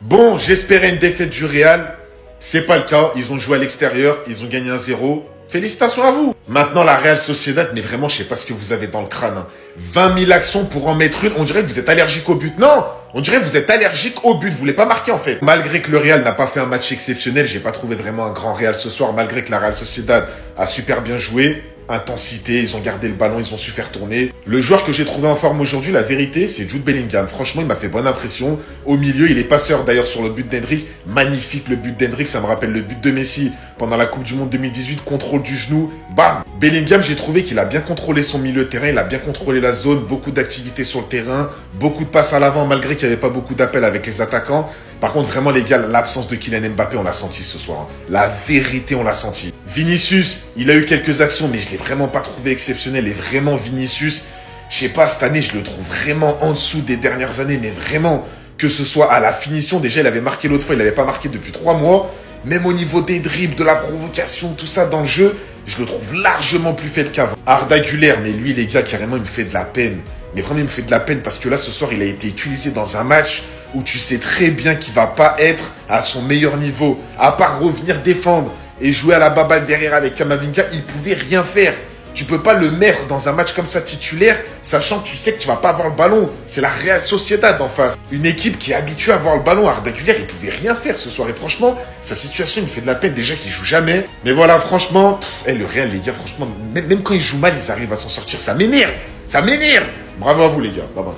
Bon, j'espérais une défaite du Real. C'est pas le cas. Ils ont joué à l'extérieur. Ils ont gagné 1-0. Félicitations à vous. Maintenant, la Real Sociedad, mais vraiment, je sais pas ce que vous avez dans le crâne. Hein. 20 000 actions pour en mettre une. On dirait que vous êtes allergique au but. Non, on dirait que vous êtes allergique au but. Vous voulez pas marquer, en fait. Malgré que le Real n'a pas fait un match exceptionnel, j'ai pas trouvé vraiment un grand Real ce soir. Malgré que la Real Sociedad a super bien joué. Intensité, ils ont gardé le ballon, ils ont su faire tourner. Le joueur que j'ai trouvé en forme aujourd'hui, la vérité, c'est Jude Bellingham. Franchement, il m'a fait bonne impression. Au milieu, il est passeur d'ailleurs sur le but d'Hendrick. Magnifique le but d'Hendrick, ça me rappelle le but de Messi pendant la Coupe du Monde 2018. Contrôle du genou, bam. Bellingham, j'ai trouvé qu'il a bien contrôlé son milieu de terrain, il a bien contrôlé la zone, beaucoup d'activité sur le terrain, beaucoup de passes à l'avant malgré qu'il n'y avait pas beaucoup d'appels avec les attaquants. Par contre, vraiment, les gars, l'absence de Kylian Mbappé, on l'a senti ce soir. Hein. La vérité, on l'a senti. Vinicius, il a eu quelques actions, mais je l'ai vraiment pas trouvé exceptionnel. Et vraiment, Vinicius, je sais pas, cette année, je le trouve vraiment en dessous des dernières années. Mais vraiment, que ce soit à la finition, déjà, il avait marqué l'autre fois, il n'avait pas marqué depuis 3 mois. Même au niveau des dribbles, de la provocation, tout ça dans le jeu, je le trouve largement plus faible qu'avant. Arda Güler, mais lui, les gars, carrément, il me fait de la peine. Mais vraiment, il me fait de la peine parce que là, ce soir, il a été utilisé dans un match où tu sais très bien qu'il va pas être à son meilleur niveau. À part revenir défendre et jouer à la baballe derrière avec Kamavinga, il pouvait rien faire. Tu peux pas le mettre dans un match comme ça titulaire, sachant que tu sais que tu vas pas avoir le ballon. C'est la Real Sociedad en face. Une équipe qui est habituée à avoir le ballon. Arda Güler, il pouvait rien faire ce soir. Et franchement, sa situation, il me fait de la peine déjà qu'il joue jamais. Mais voilà, franchement, le Real, les gars, franchement, même quand ils jouent mal, ils arrivent à s'en sortir. Ça m'énerve. Ça m'énerve. Bravo à vous, les gars. Bye bye.